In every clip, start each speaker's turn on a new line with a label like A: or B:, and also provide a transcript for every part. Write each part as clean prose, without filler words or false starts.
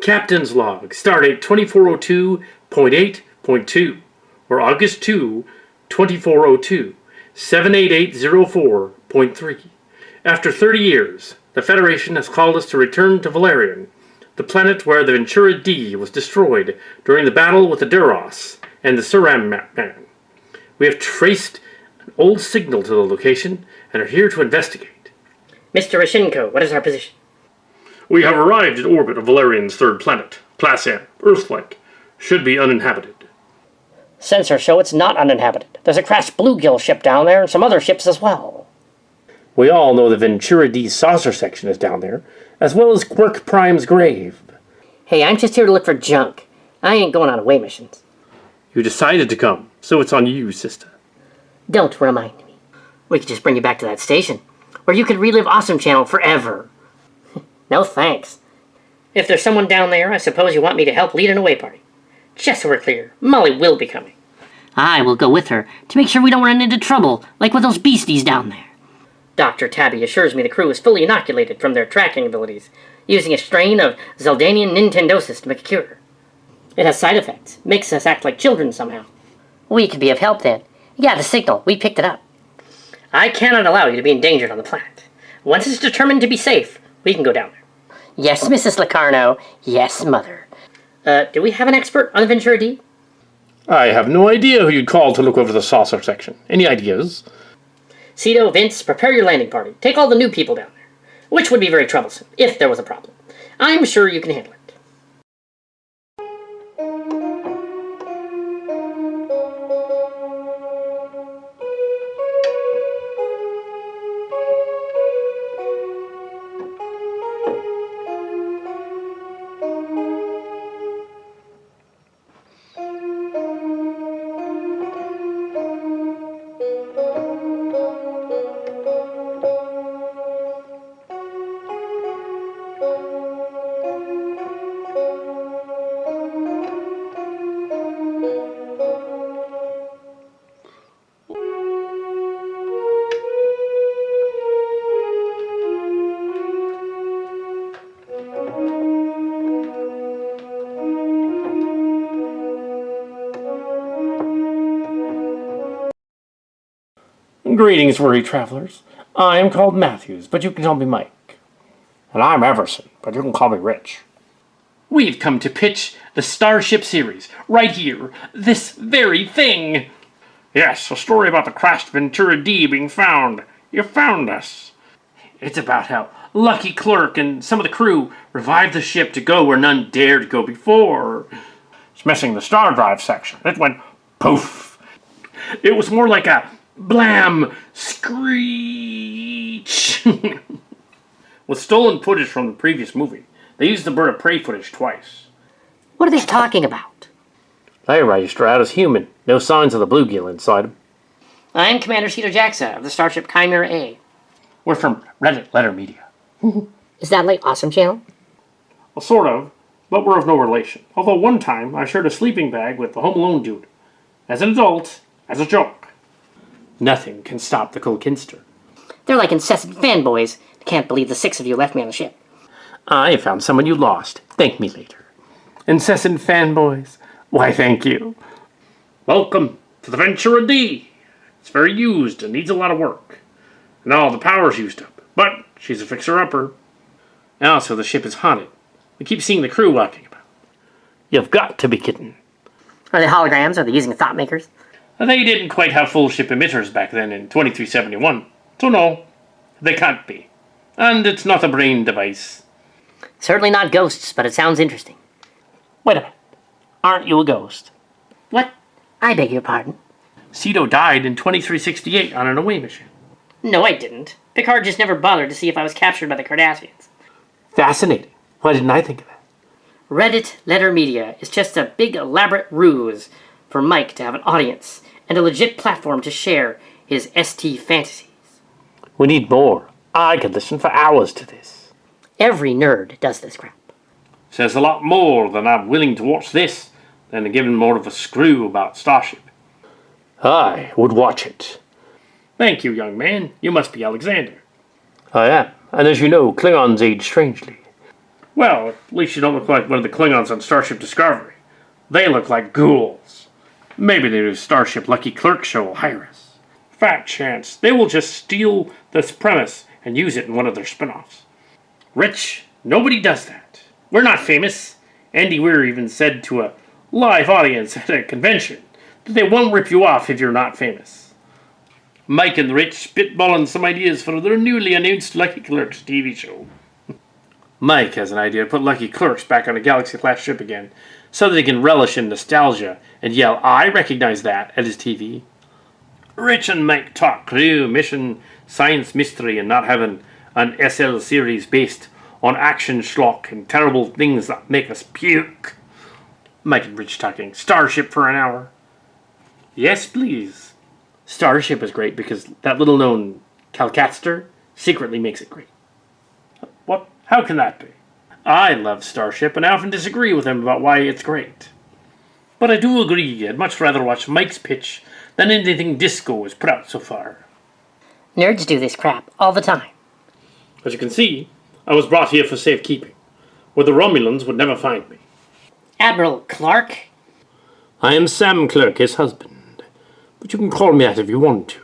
A: Captain's Log, Stardate 2402.8.2, or August 2, 2402, 78804.3. After 30 years, the Federation has called us to return to Vellorian, the planet where the Ventura D was destroyed during the battle with the Duros and the Suram Man. We have traced an old signal to the location and are here to investigate.
B: Mr. Roshenko, what is our position?
A: We have arrived in orbit of Vellorian's third planet, Class M, Earth-like. Should be uninhabited.
B: Sensors show it's not uninhabited. There's a crashed bluegill ship down there and some other ships as well.
A: We all know the Ventura D saucer section is down there, as well as Quirk Prime's grave.
B: Hey, I'm just here to look for junk. I ain't going on away missions.
A: You decided to come, so it's on you, sister.
B: Don't remind me. We could just bring you back to that station, where you could relive Awesome Channel forever. No thanks. If there's someone down there, I suppose you want me to help lead an away party. Just so we're clear, Molly will be coming. I will go with her, to make sure we don't run into trouble, like with those beasties down there. Dr. Tabby assures me the crew is fully inoculated from their tracking abilities, using a strain of Zeldanian Nintendosis to make a cure. It has side effects, makes us act like children somehow. We could be of help then. Yeah, the signal, we picked it up. I cannot allow you to be endangered on the planet. Once it's determined to be safe, we can go down there. Yes, Mrs. Locarno. Yes, Mother. Do we have an expert on the Ventura D?
A: I have no idea who you'd call to look over the saucer section. Any ideas?
B: Seto, Vince, prepare your landing party. Take all the new people down there. Which would be very troublesome, if there was a problem. I'm sure you can handle it.
A: Greetings, worry travelers. I am called Matthews, but you can call me Mike.
C: And I'm Everson, but you can call me Rich.
A: We've come to pitch the Starship series, right here, this very thing.
C: Yes, a story about the crashed Ventura D being found. You found us.
A: It's about how Lucky Clerk and some of the crew revived the ship to go where none dared go before.
C: It's missing the star drive section. It went poof.
A: It was more like a blam screech. With stolen footage from the previous movie, they used the bird of prey footage twice.
B: What are they talking about?
A: They register out as human. No signs of the bluegill inside them.
B: I'm Commander Seto Jaxa of the Starship Chimera A.
A: We're from Reddit Letter Media.
B: Is that like Awesome Channel?
A: Well, sort of, but we're of no relation. Although one time I shared a sleeping bag with the Home Alone dude. As an adult, as a joke. Nothing can stop the Colkinster.
B: They're like incessant fanboys. Can't believe the 6 of you left me on the ship.
A: I found someone you lost. Thank me later. Incessant fanboys. Why, thank you.
C: Welcome to the Ventura D. It's very used and needs a lot of work. And all the power's used up. But she's a fixer-upper.
A: Also, the ship is haunted. We keep seeing the crew walking about. You've got to be kidding.
B: Are they holograms? Are they using thought makers?
A: They didn't quite have full ship emitters back then in 2371. So no, they can't be. And it's not a brain device.
B: Certainly not ghosts, but it sounds interesting.
A: Wait a minute. Aren't you a ghost?
B: What? I beg your pardon?
A: Seto died in 2368 on an away mission.
B: No, I didn't. Picard just never bothered to see if I was captured by the Cardassians.
A: Fascinating. Why didn't I think of that?
B: Reddit Letter Media is just a big elaborate ruse for Mike to have an audience and a legit platform to share his ST fantasies.
A: We need more. I could listen for hours to this.
B: Every nerd does this crap.
C: Says a lot more than I'm willing to watch this than giving more of a screw about Starship.
A: I would watch it.
C: Thank you, young man. You must be Alexander.
A: I am. And as you know, Klingons age strangely.
C: Well, at least you don't look like one of the Klingons on Starship Discovery. They look like ghouls. Maybe the new Starship Lucky Clerk show will hire us. Fat chance they will just steal this premise and use it in one of their spin-offs. Rich, nobody does that. We're not famous. Andy Weir even said to a live audience at a convention that they won't rip you off if you're not famous. Mike and Rich spitballing some ideas for their newly announced Lucky Clerks TV show. Mike has an idea to put Lucky Clerks back on a Galaxy-class ship again, so that he can relish in nostalgia and yell, "I recognize that," at his TV. Rich and Mike talk crew, mission, science mystery, and not having an SL series based on action schlock and terrible things that make us puke. Mike and Rich talking Starship for an hour. Yes, please. Starship is great because that little known Calcatster secretly makes it great. What? How can that be? I love Starship and I often disagree with him about why it's great. But I do agree I'd much rather watch Mike's pitch than anything Disco has put out so far.
B: Nerds do this crap all the time.
C: As you can see, I was brought here for safekeeping, where the Romulans would never find me.
B: Admiral Clark?
C: I am Sam Clerk, his husband, but you can call me that if you want to.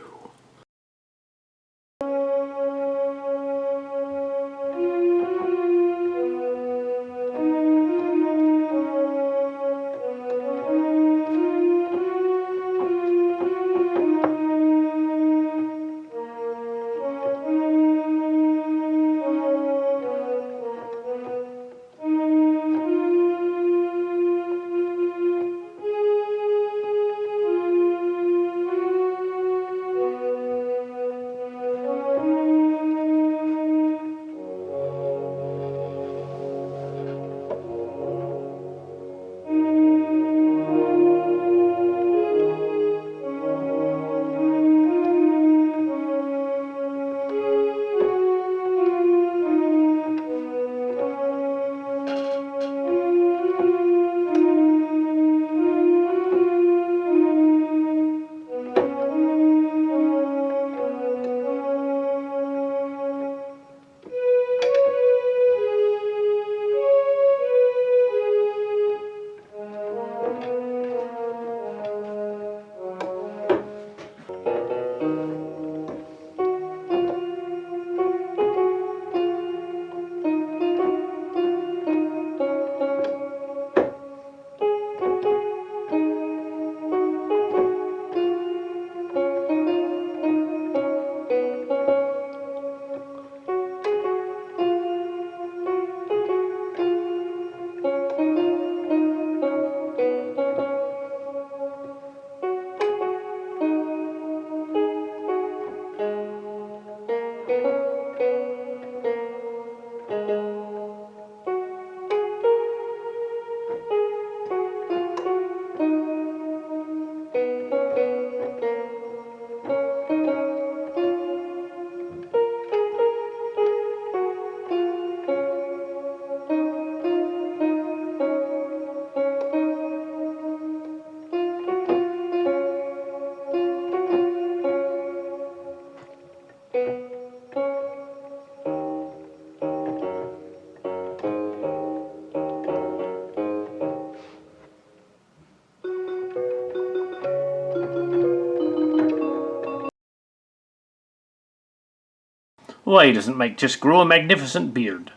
C: Why doesn't Mike just grow a magnificent beard?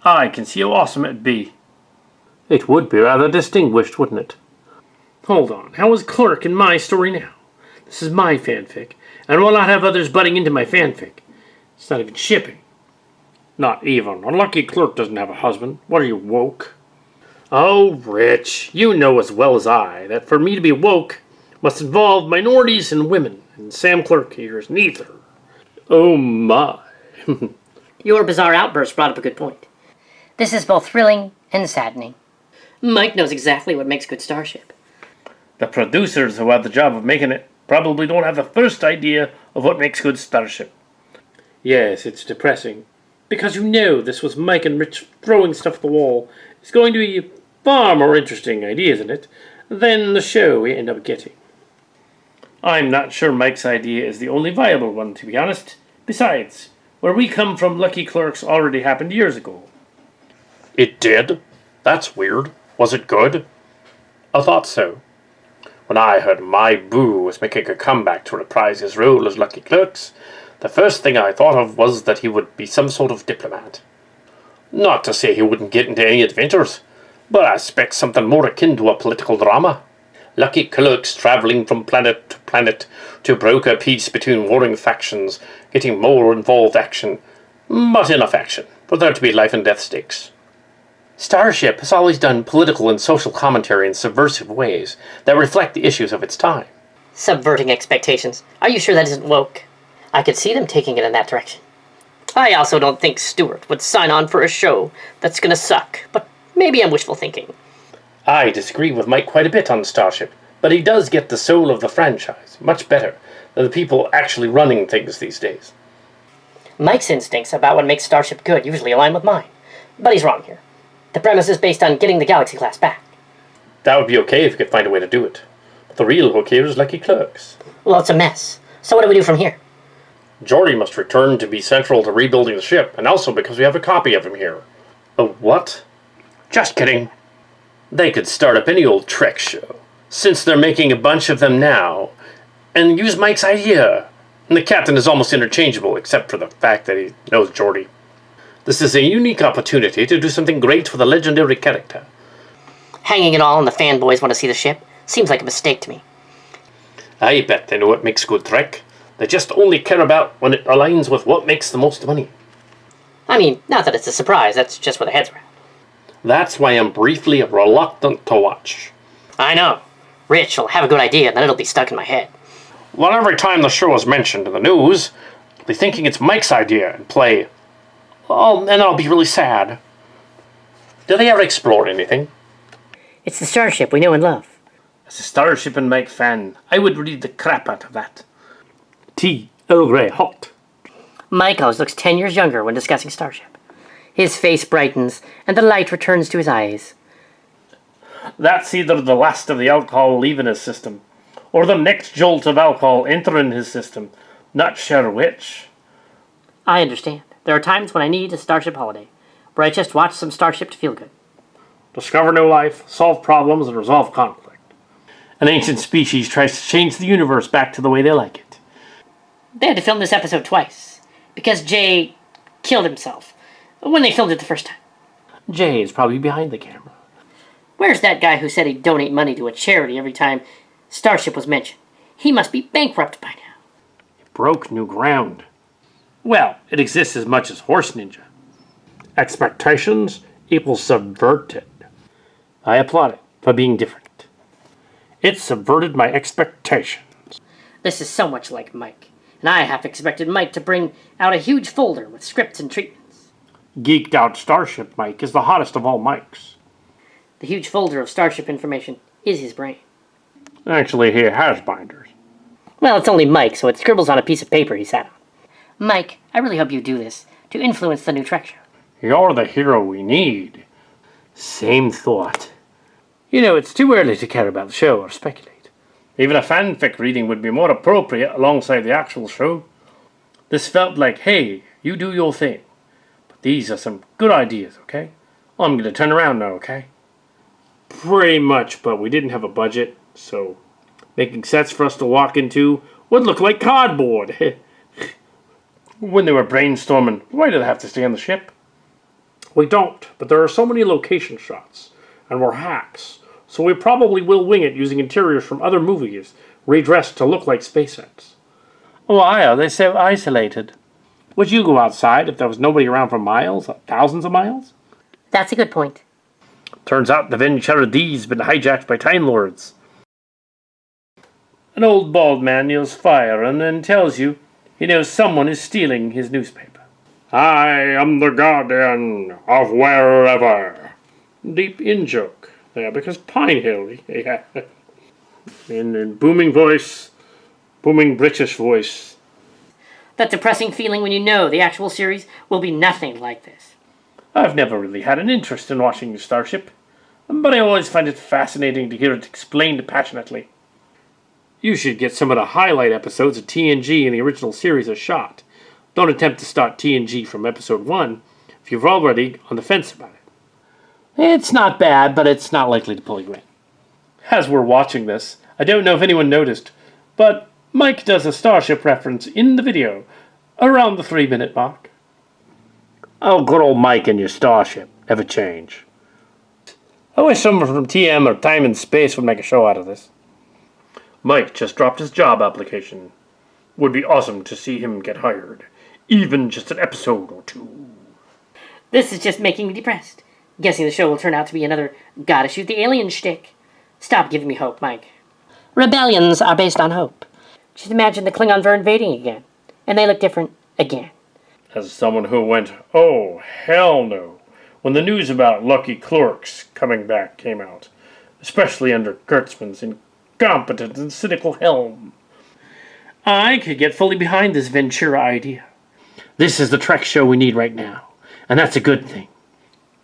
C: I can see how awesome it'd be. It would be rather distinguished, wouldn't it? Hold on, how is Clerk in my story now? This is my fanfic, and will not have others butting into my fanfic. It's not even shipping. Not even. A Lucky Clerk doesn't have a husband. What are you, woke? Oh, Rich, you know as well as I that for me to be woke must involve minorities and women, and Sam Clerk here is neither. Oh my.
B: Your bizarre outburst brought up a good point. This is both thrilling and saddening. Mike knows exactly what makes good Starship.
C: The producers who had the job of making it probably don't have the first idea of what makes good Starship. Yes, it's depressing. Because you know this was Mike and Rich throwing stuff at the wall. It's going to be far more interesting ideas in it than the show we end up getting. I'm not sure Mike's idea is the only viable one, to be honest. Besides, where we come from, Lucky Clerks already happened years ago. It did? That's weird. Was it good?
A: I thought so. When I heard my Boo was making a comeback to reprise his role as Lucky Clerks, the first thing I thought of was that he would be some sort of diplomat. Not to say he wouldn't get into any adventures, but I expect something more akin to a political drama. Lucky Clerks travelling from planet to planet to broker peace between warring factions, getting more involved action, but enough action for there to be life and death stakes. Starship has always done political and social commentary in subversive ways that reflect the issues of its time.
B: Subverting expectations. Are you sure that isn't woke? I could see them taking it in that direction. I also don't think Stewart would sign on for a show that's gonna suck, but maybe I'm wishful thinking.
A: I disagree with Mike quite a bit on Starship, but he does get the soul of the franchise much better than the people actually running things these days.
B: Mike's instincts about what makes Starship good usually align with mine, but he's wrong here. The premise is based on getting the Galaxy class back.
A: That would be okay if you could find a way to do it. But the real hook here is Lucky Clerks.
B: Well, it's a mess. So what do we do from here?
A: Geordi must return to be central to rebuilding the ship, and also because we have a copy of him here. A what? Just kidding. They could start up any old Trek show, since they're making a bunch of them now, and use Mike's idea. And the captain is almost interchangeable, except for the fact that he knows Geordi. This is a unique opportunity to do something great for the legendary character.
B: Hanging it all on the fanboys want to see the ship? Seems like a mistake to me.
A: I bet they know what makes good Trek. They just only care about when it aligns with what makes the most money.
B: I mean, not that it's a surprise, that's just where their heads are at.
A: That's why I'm briefly reluctant to watch.
B: I know. Rich will have a good idea, and then it'll be stuck in my head.
A: Well, every time the show is mentioned in the news, I'll be thinking it's Mike's idea and play. Oh, and I'll be really sad. Do they ever explore anything?
B: It's the Starship we know and love.
C: As a Starship and Mike fan, I would read the crap out of that. Tea, Earl Grey, hot.
B: Mike always looks 10 years younger when discussing Starship. His face brightens, and the light returns to his eyes.
C: That's either the last of the alcohol leaving his system, or the next jolt of alcohol entering his system. Not sure which.
B: I understand. There are times when I need a Starship holiday, where I just watch some Starship to feel good.
C: Discover new life, solve problems, and resolve conflict. An ancient species tries to change the universe back to the way they like it.
B: They had to film this episode twice, because Jay killed himself when they filmed it the first time.
C: Jay is probably behind the camera.
B: Where's that guy who said he'd donate money to a charity every time Starship was mentioned? He must be bankrupt by now.
C: It broke new ground. Well, it exists as much as Horse Ninja. Expectations equals subverted. I applaud it for being different. It subverted my expectations.
B: This is so much like Mike, and I half expected Mike to bring out a huge folder with scripts and treatments.
C: Geeked out Starship Mike is the hottest of all Mikes.
B: The huge folder of Starship information is his brain.
C: Actually, he has binders.
B: Well, it's only Mike, so it scribbles on a piece of paper he sat on. Mike, I really hope you do this to influence the new Trek show.
C: You're the hero we need. Same thought. You know, it's too early to care about the show or speculate. Even a fanfic reading would be more appropriate alongside the actual show. This felt like, hey, you do your thing. But these are some good ideas, okay? I'm going to turn around now, okay? Pretty much, but we didn't have a budget, so making sets for us to walk into would look like cardboard. When they were brainstorming, why do they have to stay on the ship? We don't, but there are so many location shots, and we're hacks, so we probably will wing it using interiors from other movies, redressed to look like space sets. Why are they so isolated? Would you go outside if there was nobody around for miles, thousands of miles?
B: That's a good point.
C: Turns out the Ventura D's been hijacked by Time Lords. An old bald man yells fire and then tells you he knows someone is stealing his newspaper. I am the guardian of wherever. Deep in-joke there, because Pine Hill, yeah. In booming voice, booming British voice.
B: That depressing feeling when you know the actual series will be nothing like this.
C: I've never really had an interest in watching Starship, but I always find it fascinating to hear it explained passionately. You should get some of the highlight episodes of TNG in the original series a shot. Don't attempt to start TNG from episode 1 if you're already on the fence about it. It's not bad, but it's not likely to pull you in. As we're watching this, I don't know if anyone noticed, but Mike does a Starship reference in the video around the 3-minute mark. Oh, good old Mike and your Starship. Never change. I wish someone from TM or Time and Space would make a show out of this. Mike just dropped his job application. Would be awesome to see him get hired. Even just an episode or two.
B: This is just making me depressed. Guessing the show will turn out to be another gotta shoot the alien shtick. Stop giving me hope, Mike. Rebellions are based on hope. Just imagine the Klingons are invading again. And they look different again.
C: As someone who went, oh, hell no, when the news about Lucky Clerks coming back came out, especially under Kurtzman's incompetent and cynical helm. I could get fully behind this Ventura idea. This is the Trek show we need right now, and that's a good thing.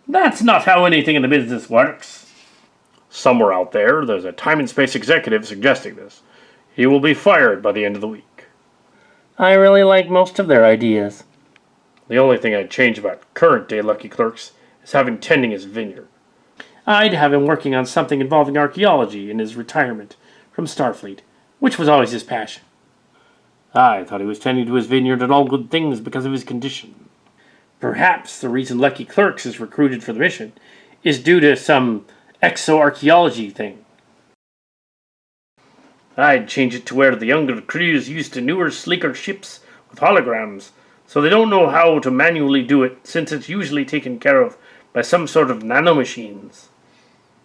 C: That's not how anything in the business works. Somewhere out there's a time and space executive suggesting this. He will be fired by the end of the week. I really like most of their ideas. The only thing I'd change about current-day Lucky Clerks is having tending his vineyard. I'd have him working on something involving archaeology in his retirement from Starfleet, which was always his passion. I thought he was tending to his vineyard and all good things because of his condition. Perhaps the reason Lucky Clerks is recruited for the mission is due to some exoarchaeology thing. I'd change it to where the younger crews used to newer, sleeker ships with holograms, so they don't know how to manually do it, since it's usually taken care of by some sort of nanomachines.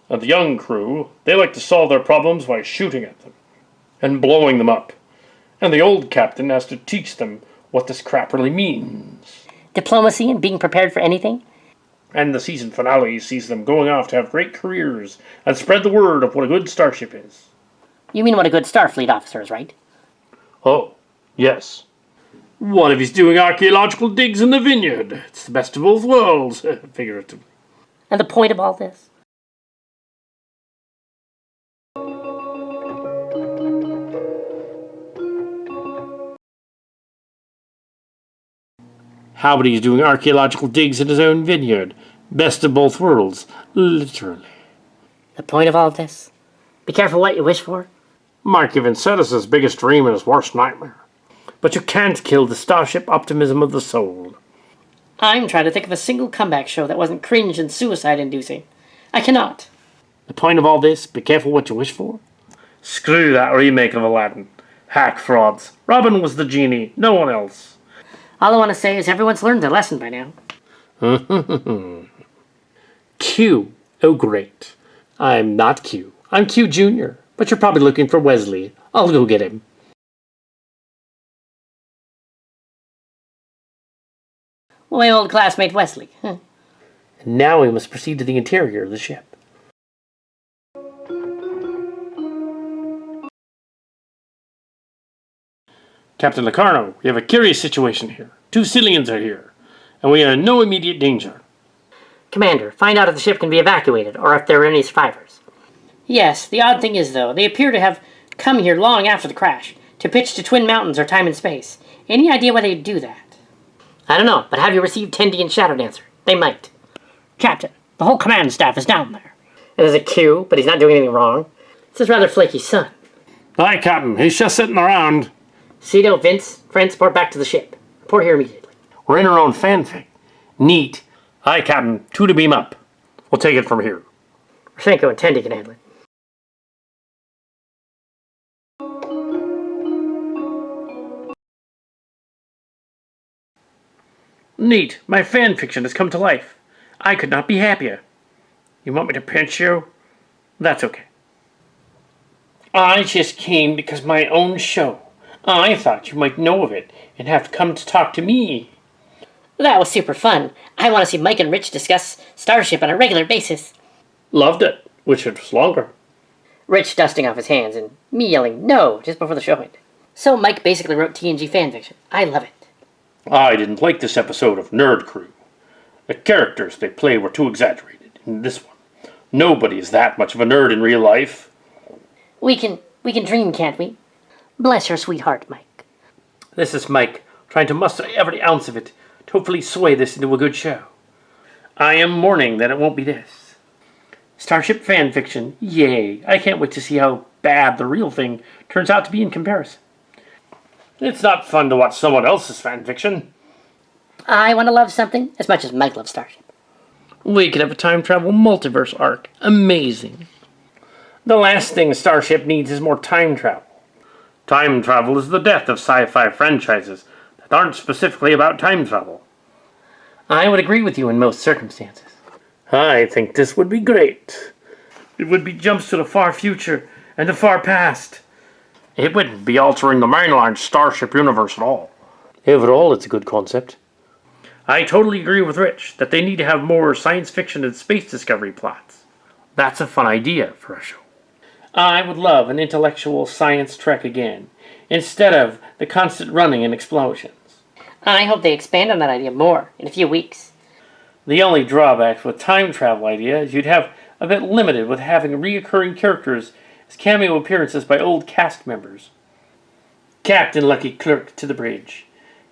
C: And the young crew, they like to solve their problems by shooting at them and blowing them up. And the old captain has to teach them what this crap really means.
B: Diplomacy and being prepared for anything?
C: And the season finale sees them going off to have great careers and spread the word of what a good starship is.
B: You mean what a good Starfleet officer is, right?
C: Oh, yes. What if he's doing archaeological digs in the vineyard? It's the best of both worlds, figuratively.
B: And the point of all this?
C: How about he's doing archaeological digs in his own vineyard? Best of both worlds, literally.
B: The point of all this? Be careful what you wish for.
C: Mark even said it's his biggest dream and his worst nightmare. But you can't kill the starship optimism of the soul.
B: I'm trying to think of a single comeback show that wasn't cringe and suicide-inducing. I cannot.
C: The point of all this, be careful what you wish for? Screw that remake of Aladdin. Hack frauds. Robin was the genie, no one else.
B: All I want to say is everyone's learned their lesson by now.
C: Q. Oh, great. I'm not Q. I'm Qute Junior. But you're probably looking for Wesley. I'll go get him.
B: My old classmate Wesley.
C: And now we must proceed to the interior of the ship. Captain Locarno, we have a curious situation here. 2 Sillians are here, and we are in no immediate danger.
B: Commander, find out if the ship can be evacuated, or if there are any survivors. Yes, the odd thing is, though, they appear to have come here long after the crash, to pitch to Twin Mountains or Time and Space. Any idea why they'd do that? I don't know, but have you received Tendi and Shadow Dancer? They might. Captain, the whole command staff is down there. There's a Q, but he's not doing anything wrong. It's his rather flaky son.
C: Aye, Captain. He's just sitting around.
B: Seto, Vince, friends, report back to the ship. Report here immediately.
C: We're in our own fanfic. Neat. Aye, Captain. 2 to beam up. We'll take it from here.
B: Roshenko and Tendi can handle it.
C: Neat. My fan fiction has come to life. I could not be happier. You want me to pinch you? That's okay. I just came because my own show. I thought you might know of it and have to come to talk to me.
B: That was super fun. I want to see Mike and Rich discuss Starship on a regular basis.
C: Loved it. Wish it was longer.
B: Rich dusting off his hands and me yelling no just before the show ended. So Mike basically wrote TNG fanfiction. I love it.
C: I didn't like this episode of Nerd Crew. The characters they play were too exaggerated. In this one, nobody is that much of a nerd in real life.
B: We can dream, can't we? Bless your sweetheart, Mike.
C: This is Mike, trying to muster every ounce of it to hopefully sway this into a good show. I am mourning that it won't be this. Starship fanfiction, yay. I can't wait to see how bad the real thing turns out to be in comparison. It's not fun to watch someone else's fanfiction.
B: I want to love something as much as Mike loves Starship.
C: We could have a time travel multiverse arc. Amazing. The last thing Starship needs is more time travel. Time travel is the death of sci-fi franchises that aren't specifically about time travel.
B: I would agree with you in most circumstances.
C: I think this would be great. It would be jumps to the far future and the far past. It wouldn't be altering the mainline Starship universe at all. Overall, it's a good concept. I totally agree with Rich that they need to have more science fiction and space discovery plots. That's a fun idea for a show. I would love an intellectual science trek again, instead of the constant running and explosions.
B: I hope they expand on that idea more in a few weeks.
C: The only drawback with time travel idea is you'd have a bit limited with having reoccurring characters as cameo appearances by old cast members. Captain Lucky Clerk to the bridge.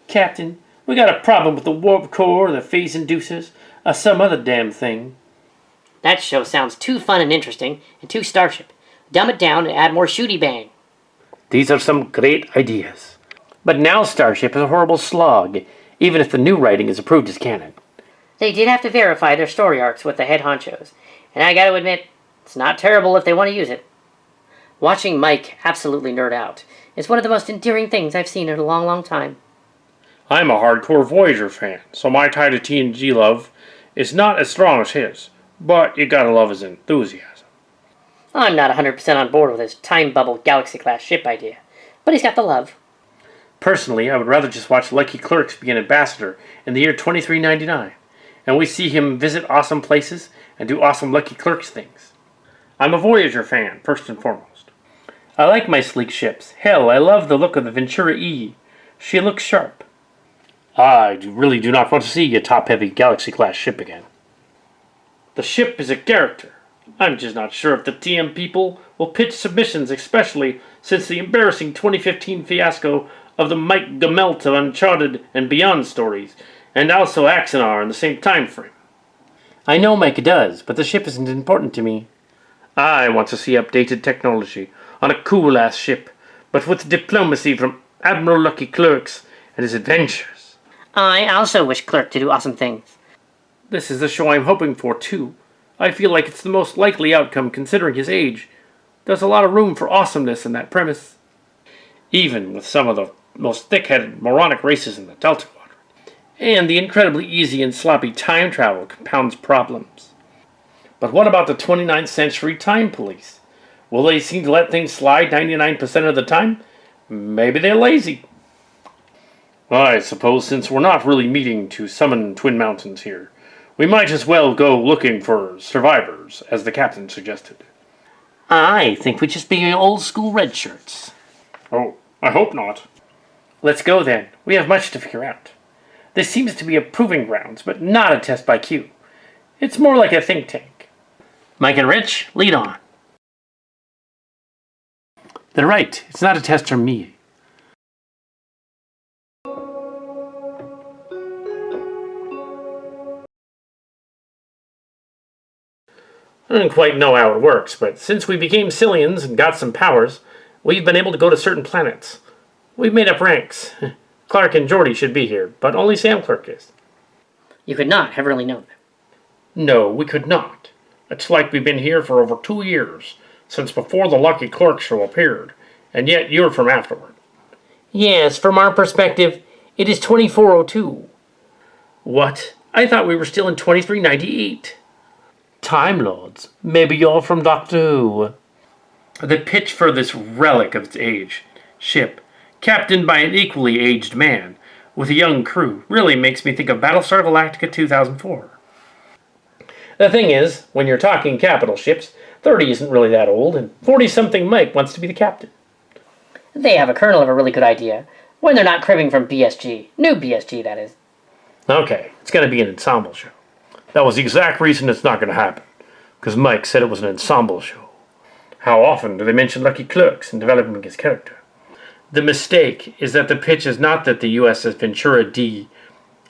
C: Captain, we got a problem with the warp core, the phase inducers, or some other damn thing.
B: That show sounds too fun and interesting, and too Starship. Dumb it down and add more shooty bang.
C: These are some great ideas. But now Starship is a horrible slog, even if the new writing is approved as canon.
B: They did have to verify their story arcs with the head honchos, and I gotta admit, it's not terrible if they want to use it. Watching Mike absolutely nerd out is one of the most endearing things I've seen in a long, long time.
C: I'm a hardcore Voyager fan, so my tie to TNG love is not as strong as his, but you gotta love his enthusiasm.
B: I'm not 100% on board with his time bubble galaxy-class ship idea, but he's got the love.
C: Personally, I would rather just watch Lucky Clerks be an ambassador in the year 2399, and we see him visit awesome places and do awesome Lucky Clerks things. I'm a Voyager fan, first and foremost. I like my sleek ships. Hell, I love the look of the Ventura E. She looks sharp. I really do not want to see a top-heavy Galaxy-class ship again. The ship is a character. I'm just not sure if the TM people will pitch submissions, especially since the embarrassing 2015 fiasco of the Mike Gemelt of Uncharted and Beyond stories, and also Axanar in the same time frame. I know Mike does, but the ship isn't important to me. I want to see updated technology on a cool-ass ship, but with diplomacy from Admiral Lucky Clerks and his adventures.
B: I also wish Clerk to do awesome things.
C: This is the show I'm hoping for, too. I feel like it's the most likely outcome considering his age. There's a lot of room for awesomeness in that premise. Even with some of the most thick-headed, moronic races in the Delta Quadrant. And the incredibly easy and sloppy time travel compounds problems. But what about the 29th century time police? Will they seem to let things slide 99% of the time? Maybe they're lazy. I suppose since we're not really meeting to summon Twin Mountains here, we might as well go looking for survivors, as the captain suggested.
B: I think we just be old-school red shirts.
C: Oh, I hope not.
B: Let's go then. We have much to figure out.
C: This seems to be a proving grounds, but not a test by Q. It's more like a think tank.
B: Mike and Rich, lead on.
C: They're right. It's not a test from me. I don't quite know how it works, but since we became Sillians and got some powers, we've been able to go to certain planets. We've made up ranks. Clark and Geordi should be here, but only Sam Clerk is.
B: You could not have really known them.
C: No, we could not. It's like we've been here for over 2 years, since before the Lucky Clerk show appeared, and yet you're from afterward.
B: Yes, from our perspective, it is 2402.
C: What? I thought we were still in 2398.
B: Time Lords. Maybe you're from Doctor Who.
C: The pitch for this relic of its age, ship, captained by an equally aged man, with a young crew, really makes me think of Battlestar Galactica 2004. The thing is, when you're talking capital ships, 30 isn't really that old, and 40-something Mike wants to be the captain.
B: They have a kernel of a really good idea, when they're not cribbing from BSG. New BSG, that is.
C: Okay, it's going to be an ensemble show. That was the exact reason it's not going to happen, because Mike said it was an ensemble show. How often do they mention Lucky Clerks in developing his character? The mistake is that the pitch is not that the USS Ventura D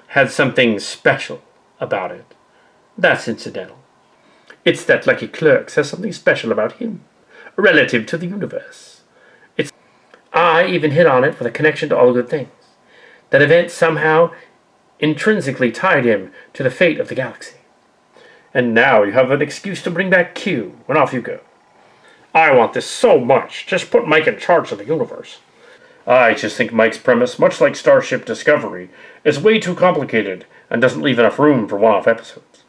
C: had something special about it. That's incidental. It's that Lucky Clerk says something special about him, relative to the universe. I even hit on it with a connection to all good things. That event somehow intrinsically tied him to the fate of the galaxy. And now you have an excuse to bring back Q, and off you go. I want this so much. Just put Mike in charge of the universe. I just think Mike's premise, much like Starship Discovery, is way too complicated and doesn't leave enough room for one-off episodes.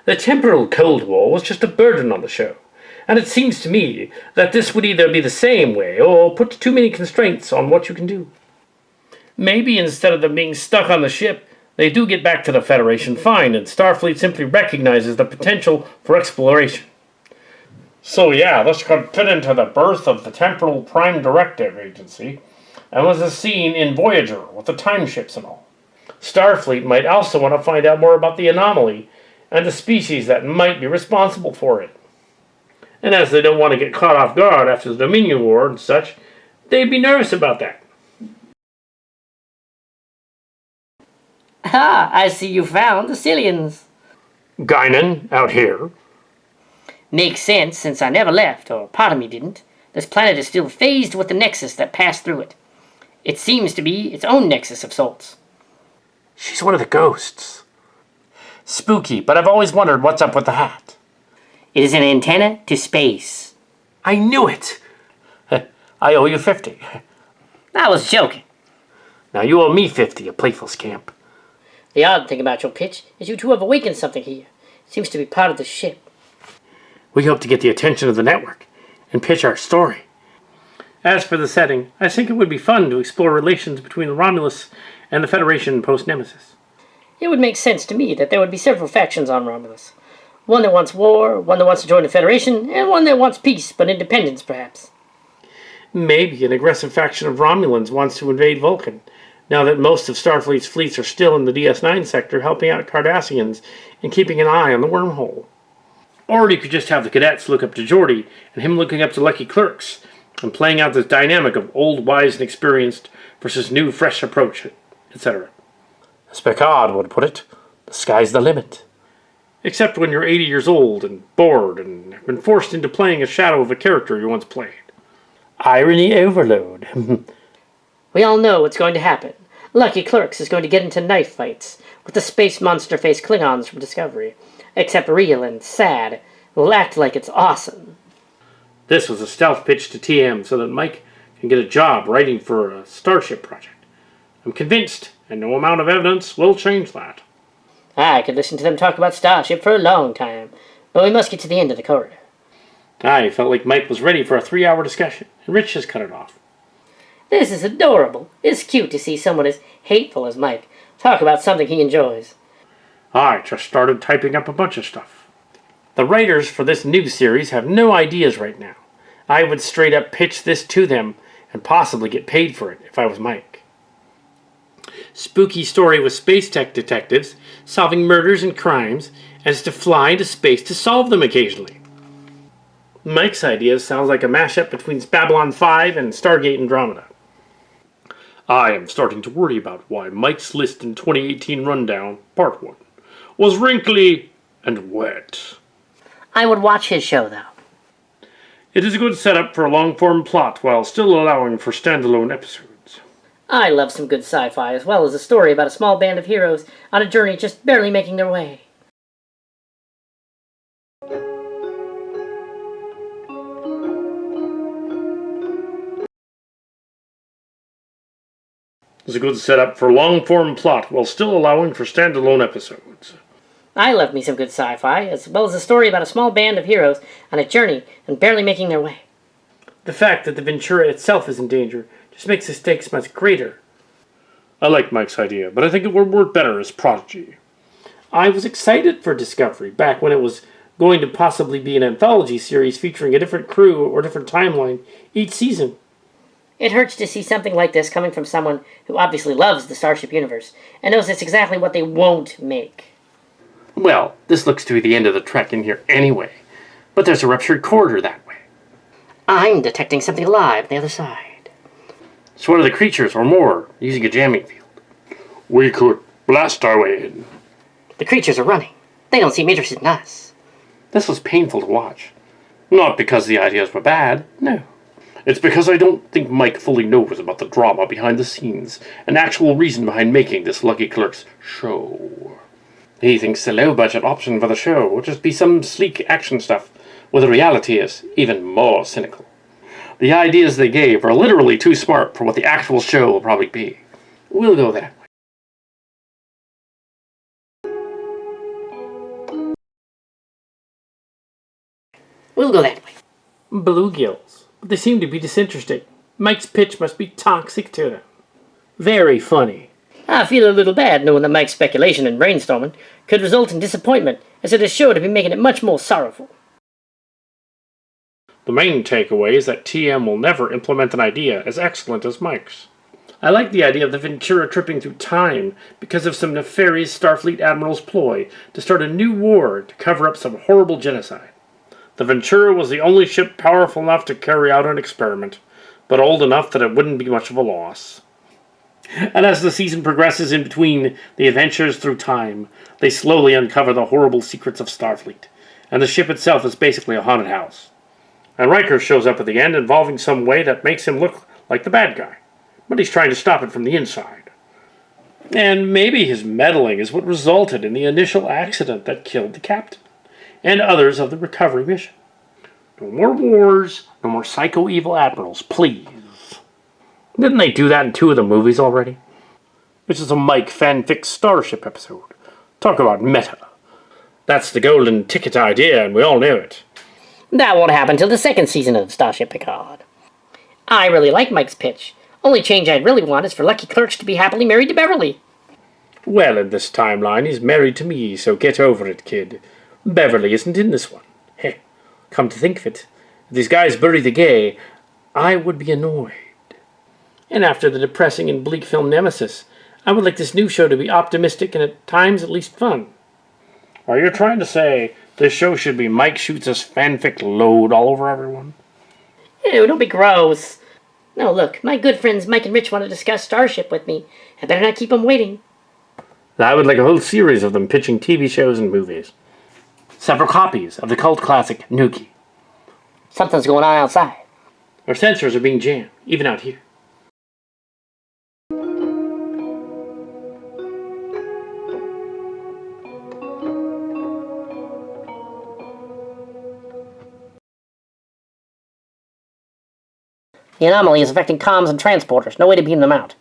C: The temporal Cold War was just a burden on the show, and it seems to me that this would either be the same way or put too many constraints on what you can do. Maybe instead of them being stuck on the ship, they do get back to the Federation fine, and Starfleet simply recognizes the potential for exploration. So yeah, this could fit into the birth of the Temporal Prime Directive Agency, and was a scene in Voyager with the time ships and all. Starfleet might also want to find out more about the anomaly and the species that might be responsible for it. And as they don't want to get caught off guard after the Dominion War and such, they'd be nervous about that.
B: Ah, I see you found the Sillians.
A: Guinan, out here.
B: Makes sense, since I never left, or part of me didn't. This planet is still phased with the nexus that passed through it. It seems to be its own nexus of sorts.
A: She's one of the ghosts. Spooky, but I've always wondered what's up with the hat.
B: It is an antenna to space.
A: I knew it! I owe you 50.
B: I was joking.
A: Now you owe me 50, you playful scamp.
B: The odd thing about your pitch is you two have awakened something here. It seems to be part of the ship.
A: We hope to get the attention of the network and pitch our story. As for the setting, I think it would be fun to explore relations between the Romulus and the Federation post-Nemesis.
B: It would make sense to me that there would be several factions on Romulus. One that wants war, one that wants to join the Federation, and one that wants peace, but independence, perhaps.
A: Maybe an aggressive faction of Romulans wants to invade Vulcan, now that most of Starfleet's fleets are still in the DS9 sector helping out Cardassians and keeping an eye on the wormhole. Or you could just have the cadets look up to Geordi, and him looking up to Lucky Clerks, and playing out this dynamic of old, wise, and experienced versus new, fresh approach, etc. As Picard would put it, the sky's the limit. Except when you're 80 years old and bored and have been forced into playing a shadow of a character you once played. Irony overload.
B: We all know what's going to happen. Lucky Clerks is going to get into knife fights with the space monster-faced Klingons from Discovery. Except real and sad. Will act like it's awesome.
A: This was a stealth pitch to TM so that Mike can get a job writing for a Starship project. I'm convinced, and no amount of evidence will change that.
B: I could listen to them talk about Starship for a long time, but we must get to the end of the corridor.
A: I felt like Mike was ready for a 3-hour discussion, and Rich has cut it off.
B: This is adorable. It's cute to see someone as hateful as Mike talk about something he enjoys.
A: I just started typing up a bunch of stuff. The writers for this new series have no ideas right now. I would straight up pitch this to them and possibly get paid for it if I was Mike. Spooky story with space tech detectives solving murders and crimes as to fly into space to solve them occasionally. Mike's idea sounds like a mashup between Babylon 5 and Stargate Andromeda. I am starting to worry about why Mike's List in 2018 Rundown, Part 1, was wrinkly and wet.
B: I would watch his show, though.
A: It is a good setup for a long-form plot while still allowing for standalone episodes.
B: I love some good sci-fi, as well as a story about a small band of heroes on a journey just barely making their way.
A: It's a good setup for a long-form plot while still allowing for standalone episodes.
B: I love me some good sci-fi, as well as a story about a small band of heroes on a journey and barely making their way.
A: The fact that the Ventura itself is in danger just makes the stakes much greater. I like Mike's idea, but I think it would work better as Prodigy. I was excited for Discovery back when it was going to possibly be an anthology series featuring a different crew or different timeline each season.
B: It hurts to see something like this coming from someone who obviously loves the Starship universe and knows it's exactly what they won't make.
A: Well, this looks to be the end of the trek in here anyway, but there's a ruptured corridor that way.
B: I'm detecting something alive on the other side.
A: It's one of the creatures or more using a jamming field. We could blast our way in.
B: The creatures are running. They don't seem interested in us.
C: This was painful to watch. Not because the ideas were bad, no. It's because I don't think Mike fully knows about the drama behind the scenes and actual reason behind making this Lucky Clerks show. He thinks the low-budget option for the show will just be some sleek action stuff, where the reality is even more cynical. The ideas they gave are literally too smart for what the actual show will probably be. We'll go that way.
B: We'll go that way.
A: Bluegills. But they seem to be disinterested. Mike's pitch must be toxic to them. Very funny.
B: I feel a little bad knowing that Mike's speculation and brainstorming could result in disappointment, as it is sure to be making it much more sorrowful.
A: The main takeaway is that TM will never implement an idea as excellent as Mike's. I like the idea of the Ventura tripping through time because of some nefarious Starfleet admiral's ploy to start a new war to cover up some horrible genocide. The Ventura was the only ship powerful enough to carry out an experiment, but old enough that it wouldn't be much of a loss. And as the season progresses in between the adventures through time, they slowly uncover the horrible secrets of Starfleet, and the ship itself is basically a haunted house. And Riker shows up at the end involving some way that makes him look like the bad guy, but he's trying to stop it from the inside. And maybe his meddling is what resulted in the initial accident that killed the captain, and others of the recovery mission. No more wars, no more psycho-evil admirals, please. Didn't they do that in 2 of the movies already? This is a Mike fanfic Starship episode. Talk about meta. That's the golden ticket idea, and we all know it.
B: That won't happen till the 2nd season of Starship Picard. I really like Mike's pitch. Only change I'd really want is for Lucky Clerks to be happily married to Beverly.
A: Well, in this timeline, he's married to me, so get over it, kid. Beverly isn't in this one. Heh, come to think of it, if these guys bury the gay, I would be annoyed. And after the depressing and bleak film Nemesis, I would like this new show to be optimistic and at times at least fun. Are you trying to say this show should be Mike shoots us fanfic load all over everyone?
B: Ew, don't be gross. No, look, my good friends Mike and Rich want to discuss Starship with me. I better not keep them waiting.
A: I would like a whole series of them pitching TV shows and movies. Several copies of the cult classic Nuki.
B: Something's going on outside.
A: Our sensors are being jammed, even out here.
B: The anomaly is affecting comms and transporters. No way to beam them out.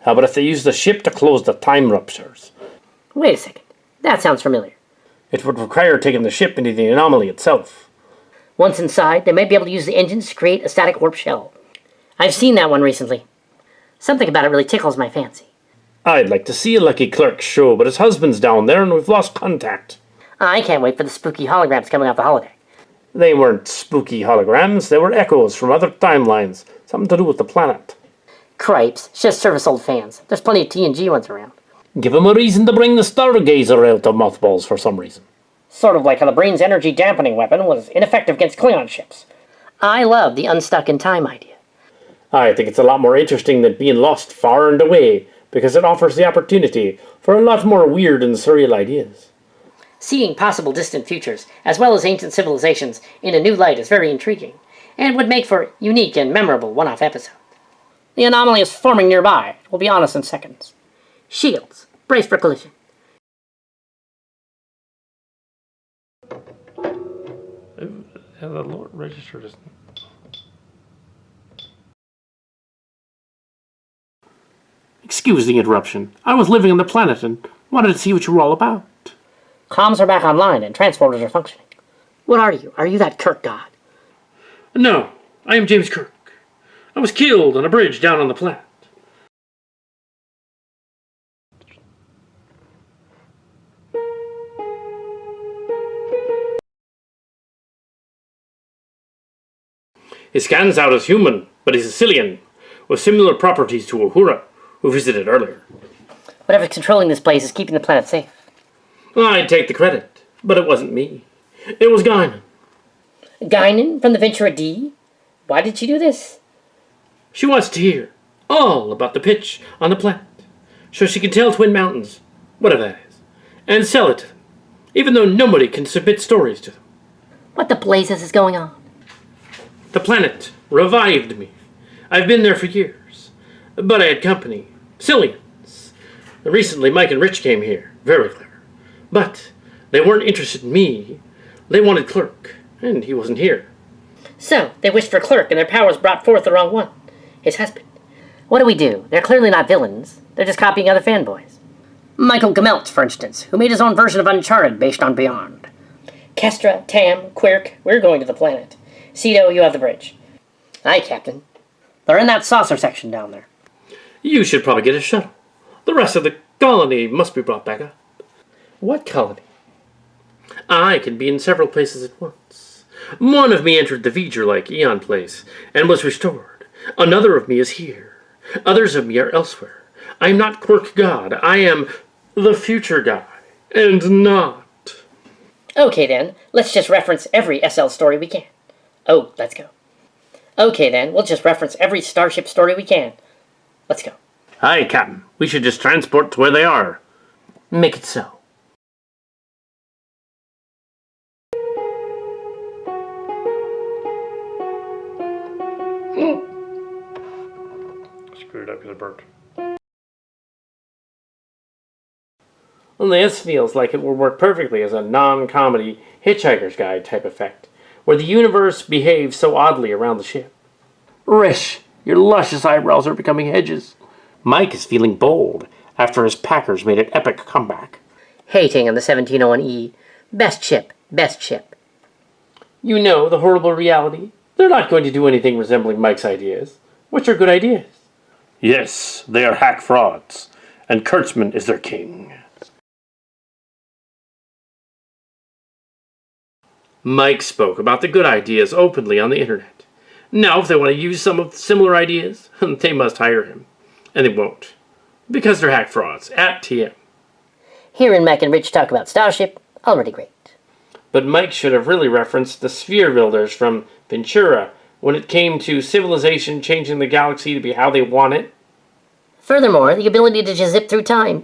A: How about if they use the ship to close the time ruptures?
B: Wait a second. That sounds familiar.
A: It would require taking the ship into the anomaly itself.
B: Once inside, they might be able to use the engines to create a static warp shell. I've seen that one recently. Something about it really tickles my fancy.
A: I'd like to see a Lucky Clerks show, but his husband's down there and we've lost contact.
B: I can't wait for the spooky holograms coming off the holodeck.
A: They weren't spooky holograms, they were echoes from other timelines. Something to do with the planet.
B: Cripes, just service old fans. There's plenty of TNG ones around.
A: Give him a reason to bring the Stargazer out of mothballs for some reason.
B: Sort of like how the Brain's energy dampening weapon was ineffective against Klingon ships. I love the unstuck in time idea.
A: I think it's a lot more interesting than being lost far and away, because it offers the opportunity for a lot more weird and surreal ideas.
B: Seeing possible distant futures, as well as ancient civilizations, in a new light is very intriguing, and would make for unique and memorable one-off episodes. The anomaly is forming nearby. We'll be on us in seconds. Shields, brace for collision.
A: The Lord registered isn't. Excuse the interruption. I was living on the planet and wanted to see what you were all about.
B: Comms are back online and transporters are functioning. What are you? Are you that Kirk god?
A: No, I am James Quirk. I was killed on a bridge down on the planet. He scans out as human, but he's a Sillian, with similar properties to Uhura, who visited earlier.
B: Whatever's controlling this place is keeping the planet safe.
A: I'd take the credit, but it wasn't me. It was Guinan.
B: Guinan from the Ventura D? Why did she do this?
A: She wants to hear all about the pitch on the planet, so she can tell Twin Mountains, whatever that is, and sell it to them, even though nobody can submit stories to them.
B: What the blazes is going on?
A: The planet revived me. I've been there for years. But I had company. Sillians. Recently, Mike and Rich came here. Very clever. But they weren't interested in me. They wanted Quirk, and he wasn't here.
B: So, they wished for Quirk, and their powers brought forth the wrong one. His husband. What do? They're clearly not villains. They're just copying other fanboys. Michael Gemelt, for instance, who made his own version of Uncharted based on Beyond. Kestra, Tam, Quirk, we're going to the planet. Seto, you have the bridge. Aye, Captain. They're in that saucer section down there.
A: You should probably get a shuttle. The rest of the colony must be brought back up. What colony? I can be in several places at once. One of me entered the V'ger-like Eon place and was restored. Another of me is here. Others of me are elsewhere. I am not Quirk God. I am the future guy. And not.
B: Okay then, let's just reference every SL story we can. Oh, let's go. Okay then, we'll just reference every Starship story we can. Let's go.
C: Aye, Captain. We should just transport to where they are.
A: Make it so.
C: Screwed up because it burnt.
A: Well, this feels like it will work perfectly as a non-comedy Hitchhiker's Guide type effect, where the universe behaves so oddly around the ship.
C: Rish, your luscious eyebrows are becoming hedges. Mike is feeling bold after his Packers made an epic comeback.
B: Hating on the 1701E. Best ship, best ship.
A: You know the horrible reality. They're not going to do anything resembling Mike's ideas, which are good ideas.
C: Yes, they are hack frauds, and Kurtzman is their king.
A: Mike spoke about the good ideas openly on the internet. Now, if they want to use some of the similar ideas, they must hire him. And they won't. Because they're hack frauds. At TM.
B: Hearing Mac and Rich talk about Starship, already great.
A: But Mike should have really referenced the sphere builders from Ventura when it came to civilization changing the galaxy to be how they want it.
B: Furthermore, the ability to just zip through time,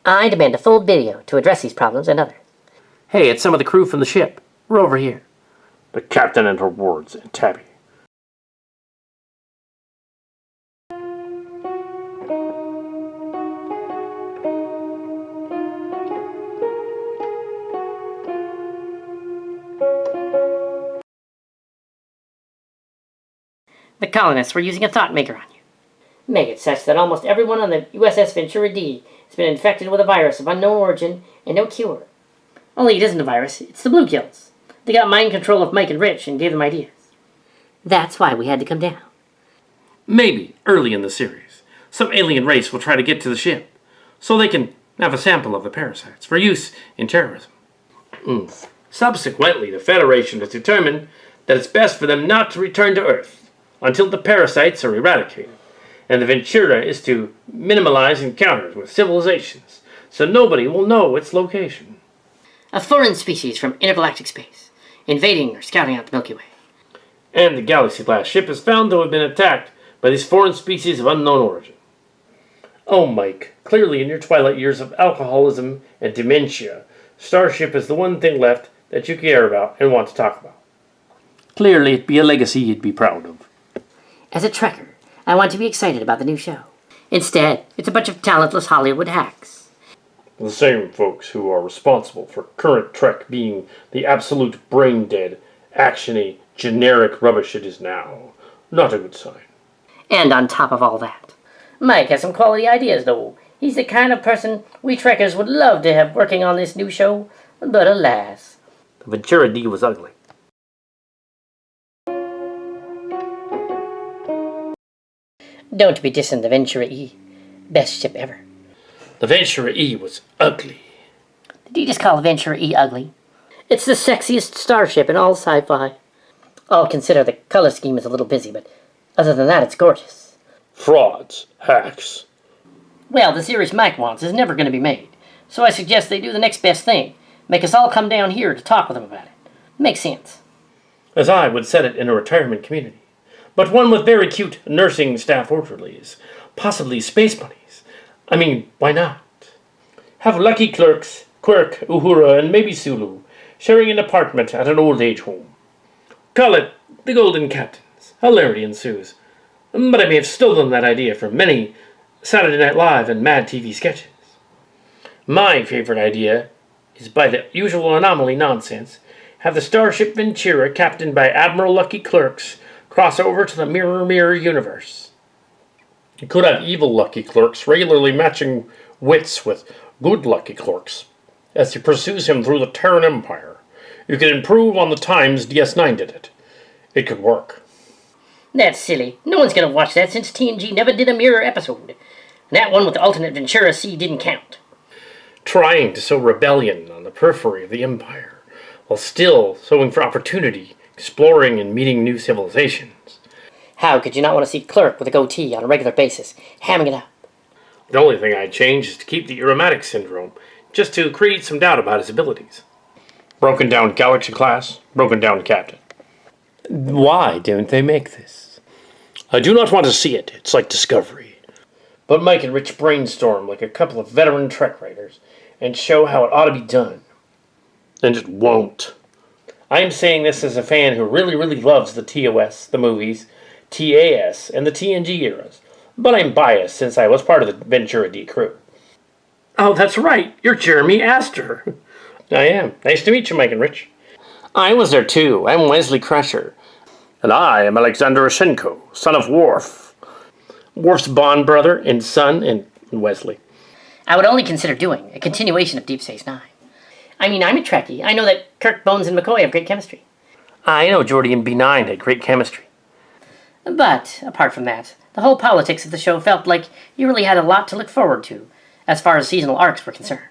B: I demand a full video to address these problems and others.
A: Hey, it's some of the crew from the ship. We're over here.
C: The captain and her wards and Tabby.
B: The colonists were using a thought maker on you. Make it such that almost everyone on the USS Ventura D has been infected with a virus of unknown origin and no cure. Only it isn't a virus, it's the Blue Kills. They got mind control of Mike and Rich and gave them ideas. That's why we had to come down.
A: Maybe, early in the series, some alien race will try to get to the ship, so they can have a sample of the parasites for use in terrorism. Subsequently, the Federation has determined that it's best for them not to return to Earth until the parasites are eradicated, and the Ventura is to minimize encounters with civilizations, so nobody will know its location.
B: A foreign species from intergalactic space, invading or scouting out the Milky Way.
A: And the Galaxy-class ship is found to have been attacked by these foreign species of unknown origin. Oh, Mike, clearly in your twilight years of alcoholism and dementia, Starship is the one thing left that you care about and want to talk about.
C: Clearly it'd be a legacy you'd be proud of.
B: As a Trekker, I want to be excited about the new show. Instead, it's a bunch of talentless Hollywood hacks.
A: The same folks who are responsible for current Trek being the absolute brain-dead, actiony, generic rubbish it is now. Not a good sign.
B: And on top of all that, Mike has some quality ideas, though. He's the kind of person we Trekkers would love to have working on this new show, but alas.
A: The Ventura D was ugly.
B: Don't be dissing the Ventura E. Best ship ever.
A: The Ventura E was ugly.
B: Did you just call Ventura E ugly? It's the sexiest starship in all sci-fi. I'll consider the color scheme is a little busy, but other than that, it's gorgeous.
C: Frauds. Hacks.
B: Well, the series Mike wants is never going to be made, so I suggest they do the next best thing. Make us all come down here to talk with them about it. Makes sense.
A: As I would set it in a retirement community, but one with very cute nursing staff orderlies, possibly space bunnies. I mean, why not? Have lucky clerks, Quirk, Uhura, and maybe Sulu sharing an apartment at an old age home. Call it the Golden Captains. Hilarity ensues. But I may have stolen that idea from many Saturday Night Live and Mad TV sketches. My favorite idea is, by the usual anomaly nonsense, have the Starship Ventura, captained by Admiral Lucky Clerks, cross over to the Mirror universe. You could have evil Lucky Clerks regularly matching wits with good Lucky Clerks as he pursues him through the Terran Empire. You could improve on the times DS9 did it. It could work.
B: That's silly. No one's gonna watch that since TNG never did a Mirror episode. And that one with the alternate Ventura C didn't count.
A: Trying to sow rebellion on the periphery of the Empire, while still sowing for opportunity, exploring and meeting new civilizations.
B: How could you not want to see Clerk with a goatee on a regular basis, hamming it up?
A: The only thing I'd change is to keep the enigmatic syndrome, just to create some doubt about his abilities. Broken down Galaxy class, broken down captain. Why don't they make this? I do not want to see it. It's like Discovery. But Mike and Rich brainstorm like a couple of veteran Trek writers and show how it ought to be done. And it won't. I am saying this as a fan who really loves the TOS, the movies, TAS, and the TNG eras. But I'm biased since I was part of the Ventura D crew. Oh, that's right. You're Jeremy Astor. I am. Nice to meet you, Mike and Rich. I was there too. I'm Wesley Crusher. And I am Alexander Roshenko, son of Worf. Worf's Bond brother and son and Wesley.
B: I would only consider doing a continuation of Deep Space Nine. I mean, I'm a Trekkie. I know that Kirk, Bones, and McCoy have great chemistry.
A: I know Geordi and B9 had great chemistry.
B: But, apart from that, the whole politics of the show felt like you really had a lot to look forward to, as far as seasonal arcs were concerned.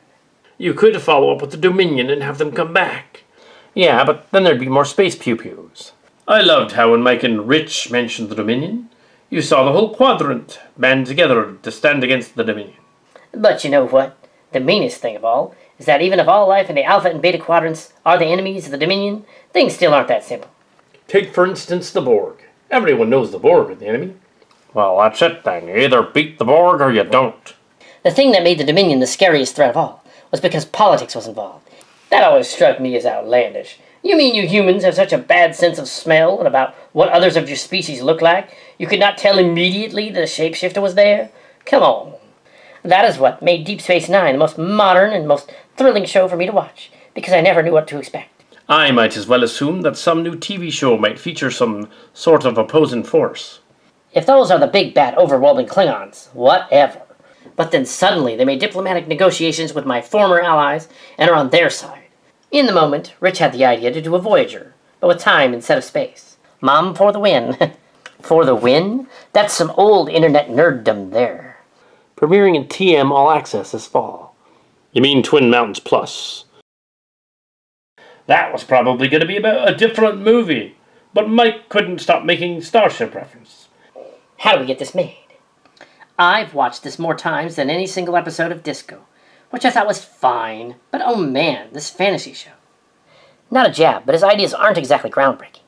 A: You could follow up with the Dominion and have them come back. Yeah, but then there'd be more space pew-pews. I loved how when Mike and Rich mentioned the Dominion, you saw the whole quadrant band together to stand against the Dominion.
B: But you know what? The meanest thing of all is that even if all life in the Alpha and Beta quadrants are the enemies of the Dominion, things still aren't that simple.
A: Take, for instance, the Borg. Everyone knows the Borg are the enemy. Well, that's it then. You either beat the Borg or you don't.
B: The thing that made the Dominion the scariest threat of all was because politics was involved. That always struck me as outlandish. You mean you humans have such a bad sense of smell and about what others of your species look like, you could not tell immediately that a shapeshifter was there? Come on. That is what made Deep Space Nine the most modern and most thrilling show for me to watch, because I never knew what to expect.
A: I might as well assume that some new TV show might feature some sort of opposing force.
B: If those are the big bad overwhelming Klingons, whatever. But then suddenly they made diplomatic negotiations with my former allies and are on their side. In the moment, Rich had the idea to do a Voyager, but with time instead of space. Mom for the win. For the win? That's some old internet nerddom there.
A: Premiering in TM All Access this fall. You mean Twin Mountains Plus? That was probably going to be about a different movie, but Mike couldn't stop making Starship reference.
B: How do we get this made? I've watched this more times than any single episode of Disco, which I thought was fine, but oh man, this fantasy show. Not a jab, but his ideas aren't exactly groundbreaking.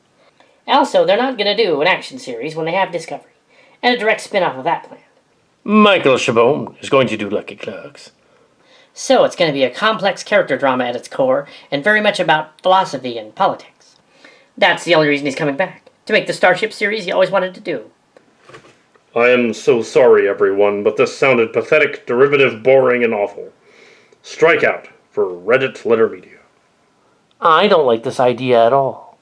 B: Also, they're not going to do an action series when they have Discovery, and a direct spin-off of that plan.
A: Michael Chabon is going to do Lucky Clerks.
B: So it's going to be a complex character drama at its core, and very much about philosophy and politics. That's the only reason he's coming back, to make the Starship series he always wanted to do.
A: I am so sorry, everyone, but this sounded pathetic, derivative, boring, and awful. Strike out for Reddit Letter Media. I don't like this idea at all.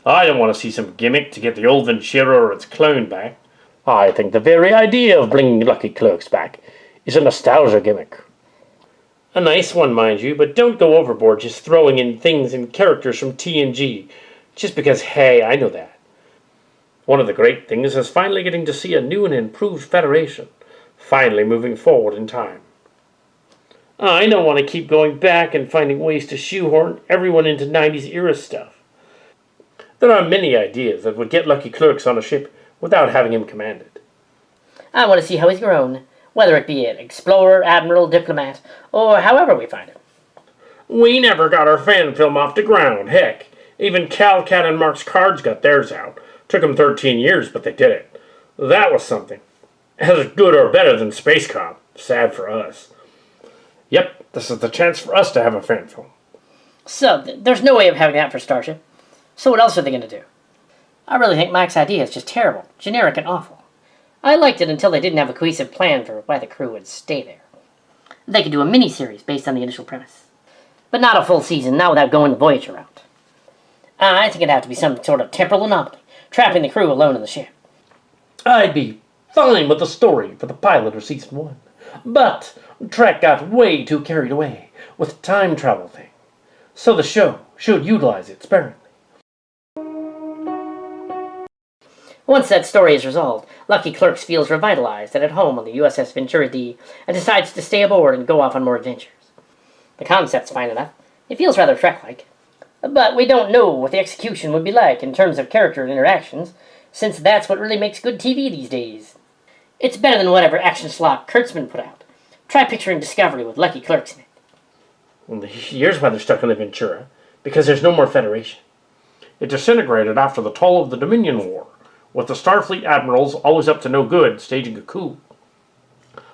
A: I don't want to see some gimmick to get the old Ventura or its clone back. I think the very idea of bringing Lucky Clerks back is a nostalgia gimmick. A nice one, mind you, but don't go overboard just throwing in things and characters from TNG just because, hey, I know that. One of the great things is finally getting to see a new and improved Federation, finally moving forward in time. I don't want to keep going back and finding ways to shoehorn everyone into 90s era stuff. There are many ideas that would get Lucky Clerks on a ship without having him commanded.
B: I want to see how he's grown, whether it be an explorer, admiral, diplomat, or however we find him.
A: We never got our fan film off the ground. Heck, even Cal, Cat, and Mark's cards got theirs out. Took them 13 years, but they did it. That was something. As good or better than Space Cop. Sad for us. Yep, this is the chance for us to have a fan film.
B: So, there's no way of having that for Starship. So what else are they going to do? I really think Mike's idea is just terrible, generic and awful. I liked it until they didn't have a cohesive plan for why the crew would stay there. They could do a mini-series based on the initial premise. But not a full season, not without going the Voyager route. I think it'd have to be some sort of temporal anomaly, trapping the crew alone in the ship.
C: I'd be fine with the story for the pilot of season 1. But Trek got way too carried away with the time travel thing. So the show should utilize it sparingly.
B: Once that story is resolved, Lucky Clerks feels revitalized and at home on the USS Ventura D and decides to stay aboard and go off on more adventures. The concept's fine enough. It feels rather Trek-like. But we don't know what the execution would be like in terms of character interactions, since that's what really makes good TV these days. It's better than whatever action slop Kurtzman put out. Try picturing Discovery with Lucky Clerks in it.
C: Well, here's why they're stuck in the Ventura. Because there's no more Federation. It disintegrated after the toll of the Dominion War, with the Starfleet admirals always up to no good, staging a coup.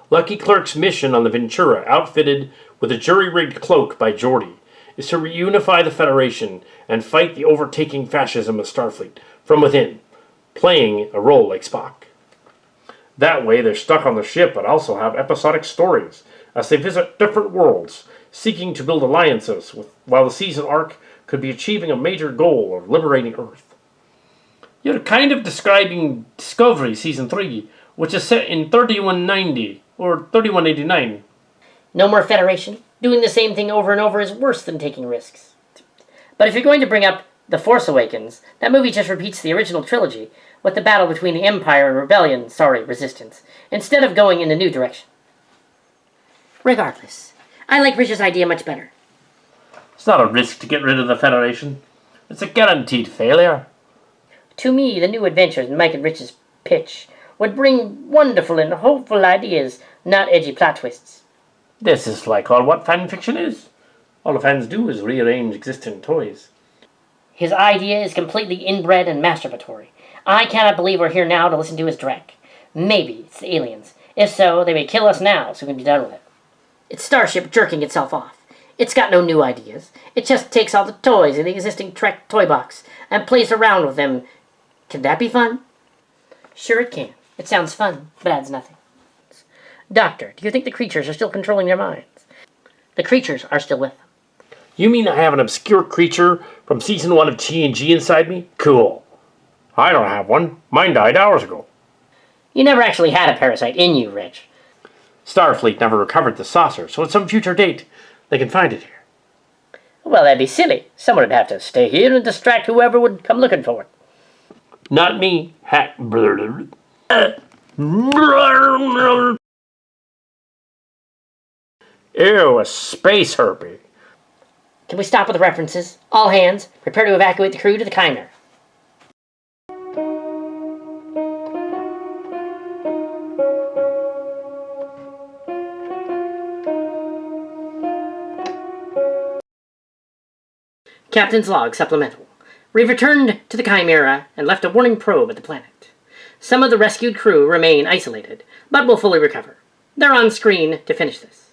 C: Lucky Clerk's mission on the Ventura, outfitted with a jury-rigged cloak by Geordi, is to reunify the Federation and fight the overtaking fascism of Starfleet from within, playing a role like Spock. That way, they're stuck on the ship but also have episodic stories as they visit different worlds, seeking to build alliances while the season arc could be achieving a major goal of liberating Earth. You're kind of describing Discovery Season 3, which is set in 3190 or 3189.
B: No more Federation. Doing the same thing over and over is worse than taking risks. But if you're going to bring up The Force Awakens, that movie just repeats the original trilogy with the battle between the Empire and Resistance, instead of going in a new direction. Regardless, I like Rich's idea much better.
C: It's not a risk to get rid of the Federation. It's a guaranteed failure.
B: To me, the new adventures in Mike and Rich's pitch would bring wonderful and hopeful ideas, not edgy plot twists.
C: This is like all what fan fiction is. All the fans do is rearrange existing toys.
B: His idea is completely inbred and masturbatory. I cannot believe we're here now to listen to his dreck. Maybe it's the aliens. If so, they may kill us now so we can be done with it. It's Starship jerking itself off. It's got no new ideas. It just takes all the toys in the existing Trek toy box and plays around with them. Can that be fun? Sure it can. It sounds fun, but adds nothing. Doctor, do you think the creatures are still controlling their minds? The creatures are still with them.
C: You mean I have an obscure creature from season 1 of TNG inside me? Cool. I don't have one. Mine died hours ago.
B: You never actually had a parasite in you, Rich.
C: Starfleet never recovered the saucer, so at some future date, they can find it here.
B: Well, that'd be silly. Someone would have to stay here and distract whoever would come looking for it.
C: Not me. Ew, a space herpy.
B: Can we stop with the references? All hands, prepare to evacuate the crew to the Chimera. Captain's log supplemental. We've returned to the Chimera and left a warning probe at the planet. Some of the rescued crew remain isolated, but will fully recover. They're on screen to finish this.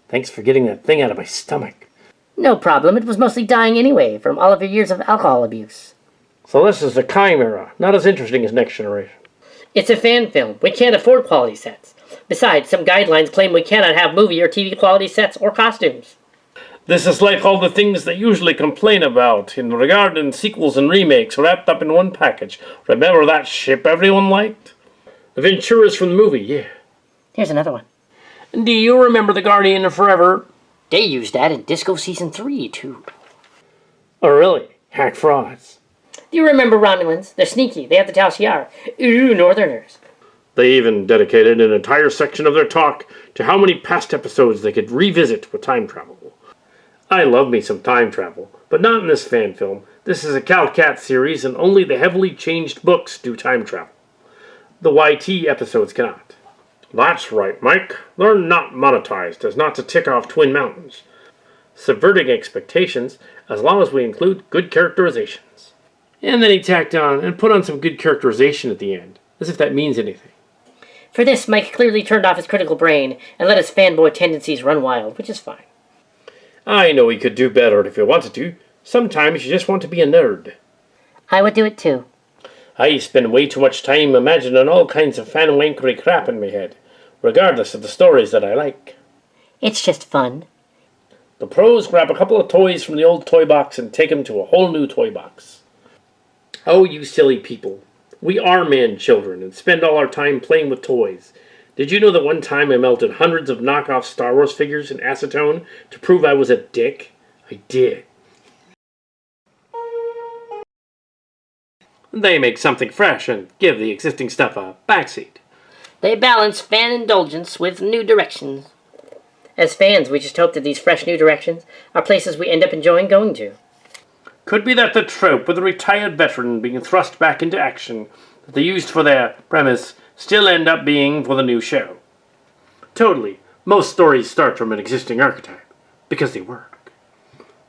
C: Thanks for getting that thing out of my stomach.
B: No problem, it was mostly dying anyway from all of your years of alcohol abuse.
C: So this is the Chimera, not as interesting as Next Generation.
B: It's a fan film. We can't afford quality sets. Besides, some guidelines claim we cannot have movie or TV quality sets or costumes.
C: This is like all the things they usually complain about in regarding sequels and remakes wrapped up in one package. Remember that ship everyone liked? The Venturas from the movie, yeah.
B: Here's another one.
C: Do you remember the Guardian of Forever?
B: They used that in Disco Season 3, too.
C: Oh, really? Hack frauds.
B: Do you remember Romulans? They're sneaky. They have to tell Shiar. Ooh, Northerners.
C: They even dedicated an entire section of their talk to how many past episodes they could revisit with time travel. I love me some time travel, but not in this fan film. This is a Calcat series, and only the heavily changed books do time travel. The YT episodes cannot. That's right, Mike. They're not monetized as not to tick off Twin Mountains. Subverting expectations, as long as we include good characterizations. And then he tacked on and put on some good characterization at the end, as if that means anything.
B: For this, Mike clearly turned off his critical brain and let his fanboy tendencies run wild, which is fine.
A: I know he could do better if he wanted to. Sometimes you just want to be a nerd.
B: I would do it too.
A: I spend way too much time imagining all kinds of fan-wankery crap in my head, regardless of the stories that I like.
B: It's just fun.
A: The pros grab a couple of toys from the old toy box and take them to a whole new toy box. Oh, you silly people. We are man-children and spend all our time playing with toys. Did you know that one time I melted hundreds of knockoff Star Wars figures in acetone to prove I was a dick? I did. They make something fresh and give the existing stuff a backseat.
B: They balance fan indulgence with new directions. As fans, we just hope that these fresh new directions are places we end up enjoying going to.
A: Could be that the trope with a retired veteran being thrust back into action that they used for their premise still end up being for the new show. Totally. Most stories start from an existing archetype, because they work.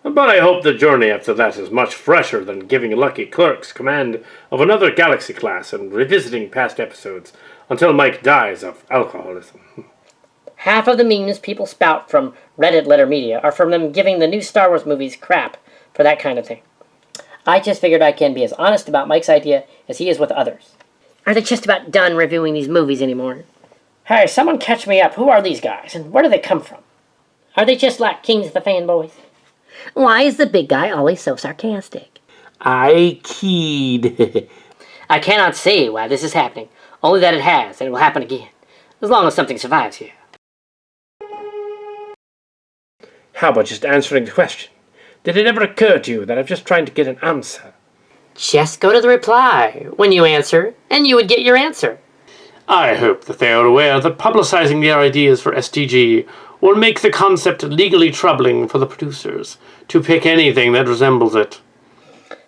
A: But I hope the journey after that is much fresher than giving lucky clerks command of another galaxy class and revisiting past episodes until Mike dies of alcoholism.
B: Half of the memes people spout from Reddit letter media are from them giving the new Star Wars movies crap for that kind of thing. I just figured I can be as honest about Mike's idea as he is with others. Are they just about done reviewing these movies anymore? Hey, someone catch me up. Who are these guys, and where do they come from? Are they just like Kings of the Fanboys? Why is the big guy always so sarcastic?
A: I keyed.
B: I cannot say why this is happening, only that it has, and it will happen again, as long as something survives here.
A: How about just answering the question? Did it ever occur to you that I'm just trying to get an answer?
B: Just go to the reply when you answer, and you would get your answer.
C: I hope that they are aware that publicizing their ideas for STG will make the concept legally troubling for the producers to pick anything that resembles it.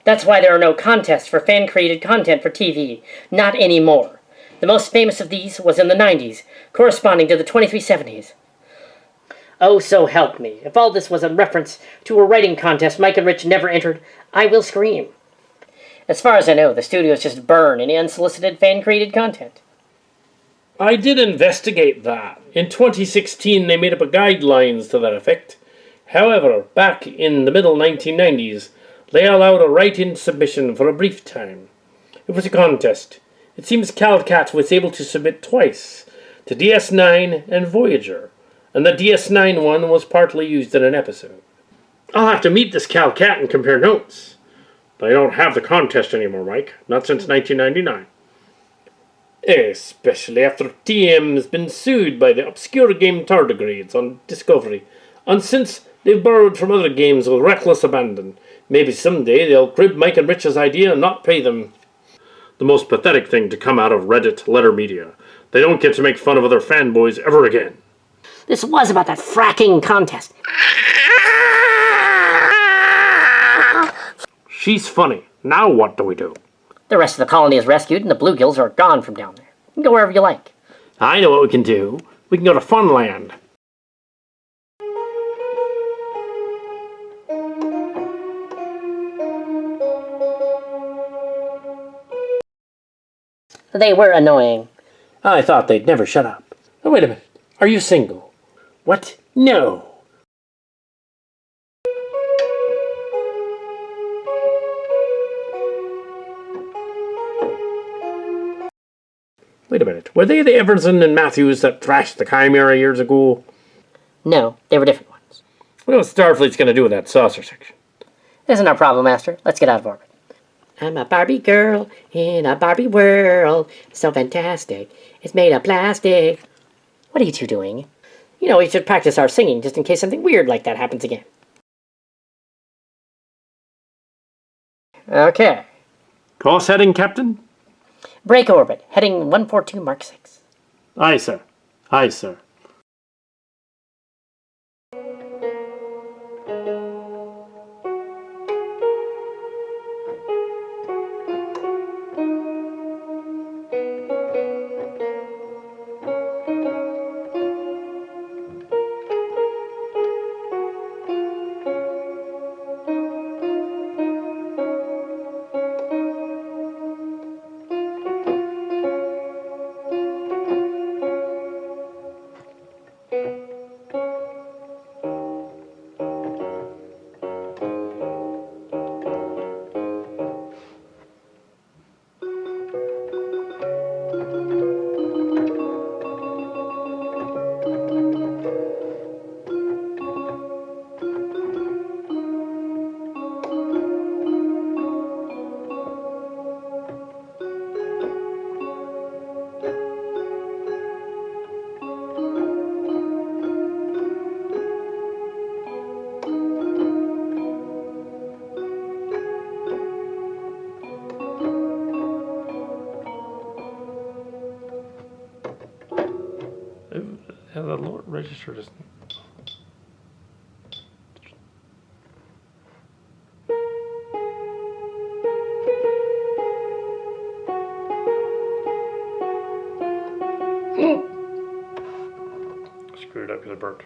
B: That's why there are no contests for fan-created content for TV. Not anymore. The most famous of these was in the 90s, corresponding to the 2370s. Oh, so help me. If all this was a reference to a writing contest Mike and Rich never entered, I will scream. As far as I know, the studios just burn any unsolicited fan-created content.
A: I did investigate that. In 2016, they made up a guidelines to that effect. However, back in the middle 1990s, they allowed a write-in submission for a brief time. It was a contest. It seems CalCat was able to submit twice, to DS9 and Voyager, and the DS9 one was partly used in an episode. I'll have to meet this CalCat and compare notes. But I don't have the contest anymore, Mike. Not since 1999. Especially after TM has been sued by the obscure game tardigrades on Discovery, and since they've borrowed from other games with reckless abandon. Maybe someday they'll crib Mike and Rich's idea and not pay them. The most pathetic thing to come out of Reddit letter media. They don't get to make fun of other fanboys ever again.
B: This was about that fracking contest.
A: She's funny. Now what do we do?
B: The rest of the colony is rescued, and the bluegills are gone from down there. You can go wherever you like.
A: I know what we can do. We can go to Funland.
B: They were annoying.
A: I thought they'd never shut up. Oh, wait a minute. Are you single? What? No. Wait a minute. Were they the Everson and Matthews that thrashed the Chimera years ago?
B: No, they were different ones.
A: What was Starfleet's going to do with that saucer section?
B: Isn't our problem, Master. Let's get out of orbit. I'm a Barbie girl in a Barbie world. So fantastic. It's made of plastic. What are you two doing? You know, we should practice our singing just in case something weird like that happens again. Okay.
A: Course heading, Captain?
B: Break orbit, heading 142 Mark 6.
A: Aye, sir. Aye, sir.
C: Still registered as... Screwed up because it burnt.